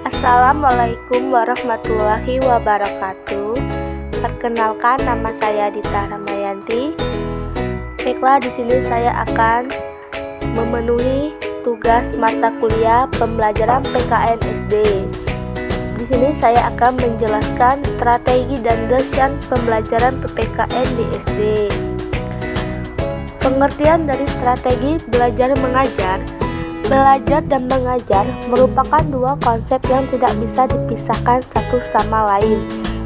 Assalamualaikum warahmatullahi wabarakatuh. Perkenalkan, nama saya Dita Ramayanti. Baiklah, di sini saya akan memenuhi tugas mata kuliah pembelajaran PKN SD. Di sini saya akan menjelaskan strategi dan desain pembelajaran PPKN di SD. Pengertian dari strategi belajar mengajar. Belajar dan mengajar merupakan dua konsep yang tidak bisa dipisahkan satu sama lain.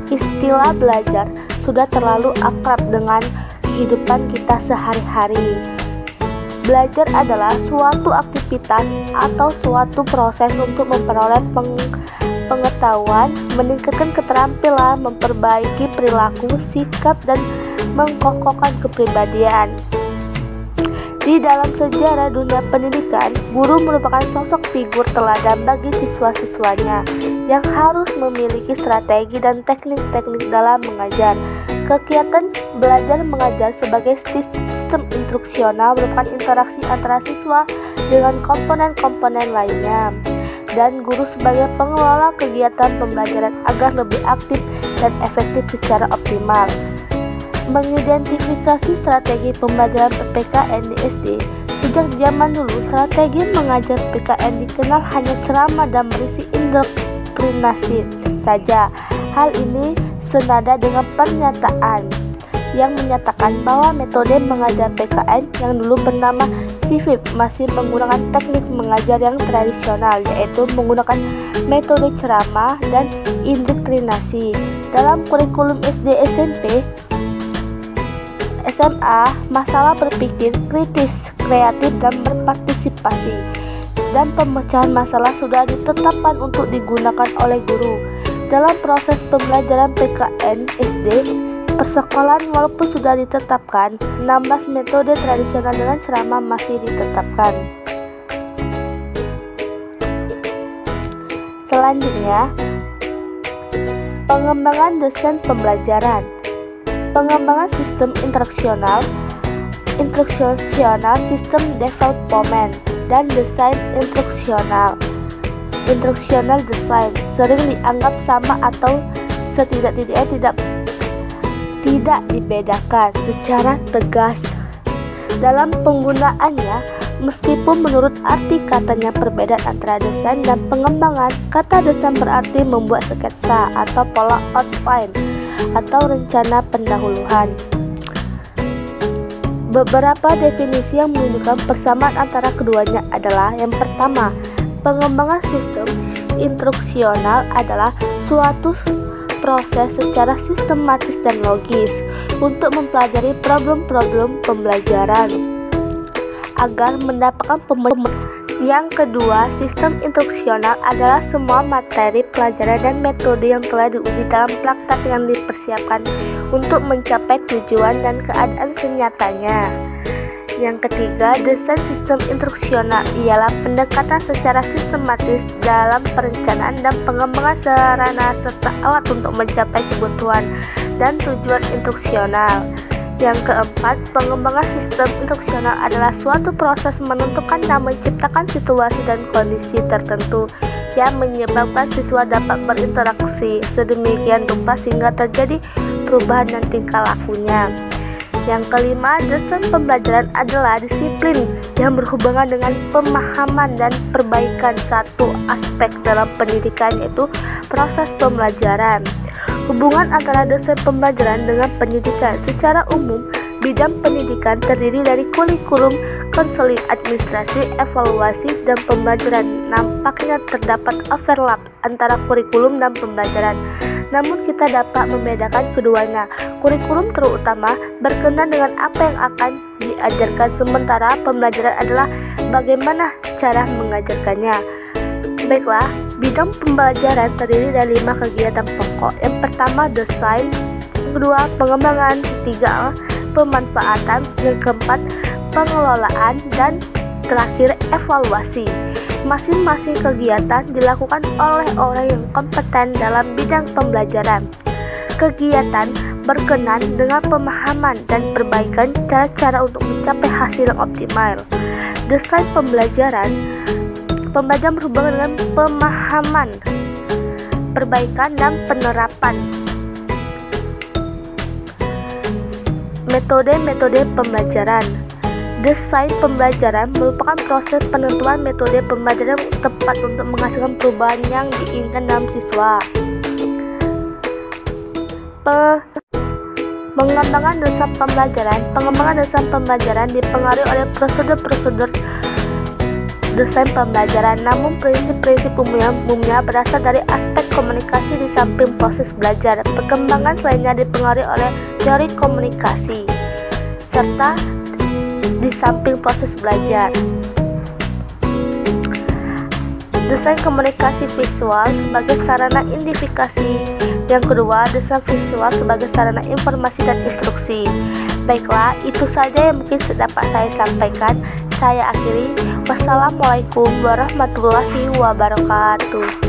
Istilah belajar sudah terlalu akrab dengan kehidupan kita sehari-hari. Belajar adalah suatu aktivitas atau suatu proses untuk memperoleh pengetahuan, meningkatkan keterampilan, memperbaiki perilaku, sikap, dan mengokohkan kepribadian. Di dalam sejarah dunia pendidikan, guru merupakan sosok figur teladan bagi siswa-siswanya yang harus memiliki strategi dan teknik-teknik dalam mengajar. Kegiatan belajar mengajar sebagai sistem instruksional merupakan interaksi antara siswa dengan komponen-komponen lainnya, dan guru sebagai pengelola kegiatan pembelajaran agar lebih aktif dan efektif secara optimal. Mengidentifikasi strategi pembelajaran PPKN di SD. Sejak zaman dulu, strategi mengajar PPKN dikenal hanya ceramah dan berisi indoktrinasi saja. Hal ini senada dengan pernyataan yang menyatakan bahwa metode mengajar PKN yang dulu bernama CIVIP masih menggunakan teknik mengajar yang tradisional, yaitu menggunakan metode ceramah dan indoktrinasi. Dalam kurikulum SD, SMP, SMA, masalah berpikir kritis, kreatif, dan berpartisipasi, dan pemecahan masalah sudah ditetapkan untuk digunakan oleh guru. Dalam proses pembelajaran PKN SD, persekolahan walaupun sudah ditetapkan, 16 metode tradisional dengan ceramah masih ditetapkan. Selanjutnya, pengembangan desain pembelajaran. Pengembangan sistem instruksional, sistem development, dan desain instruksional design sering dianggap sama atau setidak-tidaknya tidak dibedakan secara tegas dalam penggunaannya. Meskipun menurut arti katanya perbedaan antara desain dan pengembangan, kata desain berarti membuat sketsa atau pola outline atau rencana pendahuluan. Beberapa definisi yang menunjukkan persamaan antara keduanya adalah: yang pertama, pengembangan sistem instruksional adalah suatu proses secara sistematis dan logis untuk mempelajari problem-problem pembelajaran agar mendapatkan pemahaman. Yang kedua, sistem instruksional adalah semua materi pelajaran dan metode yang telah diuji dalam praktek yang dipersiapkan untuk mencapai tujuan dan keadaan senyatanya. Yang ketiga, desain sistem instruksional ialah pendekatan secara sistematis dalam perencanaan dan pengembangan sarana serta alat untuk mencapai kebutuhan dan tujuan instruksional. Yang keempat, pengembangan sistem instruksional adalah suatu proses menentukan dan menciptakan situasi dan kondisi tertentu yang menyebabkan siswa dapat berinteraksi sedemikian rupa sehingga terjadi perubahan dan tingkah lakunya. Yang kelima, desain pembelajaran adalah disiplin yang berhubungan dengan pemahaman dan perbaikan satu aspek dalam pendidikan, yaitu proses pembelajaran. Hubungan antara desain pembelajaran dengan pendidikan. Secara umum, bidang pendidikan terdiri dari kurikulum, konseling, administrasi, evaluasi, dan pembelajaran. Nampaknya terdapat overlap antara kurikulum dan pembelajaran, namun kita dapat membedakan keduanya. Kurikulum terutama berkenaan dengan apa yang akan diajarkan, sementara pembelajaran adalah bagaimana cara mengajarkannya. Baiklah, bidang pembelajaran terdiri dari 5 kegiatan pokok. Yang pertama, desain. Yang kedua, pengembangan. Ketiga, pemanfaatan. Yang keempat, pengelolaan. Dan terakhir, evaluasi. Masing-masing kegiatan dilakukan oleh orang yang kompeten dalam bidang pembelajaran. Kegiatan berkenaan dengan pemahaman dan perbaikan cara-cara untuk mencapai hasil yang optimal. Desain pembelajaran berhubungan dengan pemahaman perbaikan dan penerapan. Metode-metode pembelajaran. Desain pembelajaran merupakan proses penentuan metode pembelajaran tepat untuk menghasilkan perubahan yang diinginkan dalam siswa. Pengembangan desain pembelajaran dipengaruhi oleh prosedur-prosedur desain pembelajaran, namun prinsip-prinsip umumnya berasal dari aspek komunikasi di samping proses belajar. Perkembangan lainnya dipengaruhi oleh teori komunikasi, serta di samping proses belajar. Desain komunikasi visual sebagai sarana identifikasi. Yang kedua, desain visual sebagai sarana informasi dan instruksi. Baiklah, itu saja yang mungkin dapat saya sampaikan. Saya akhiri. Wassalamualaikum warahmatullahi wabarakatuh.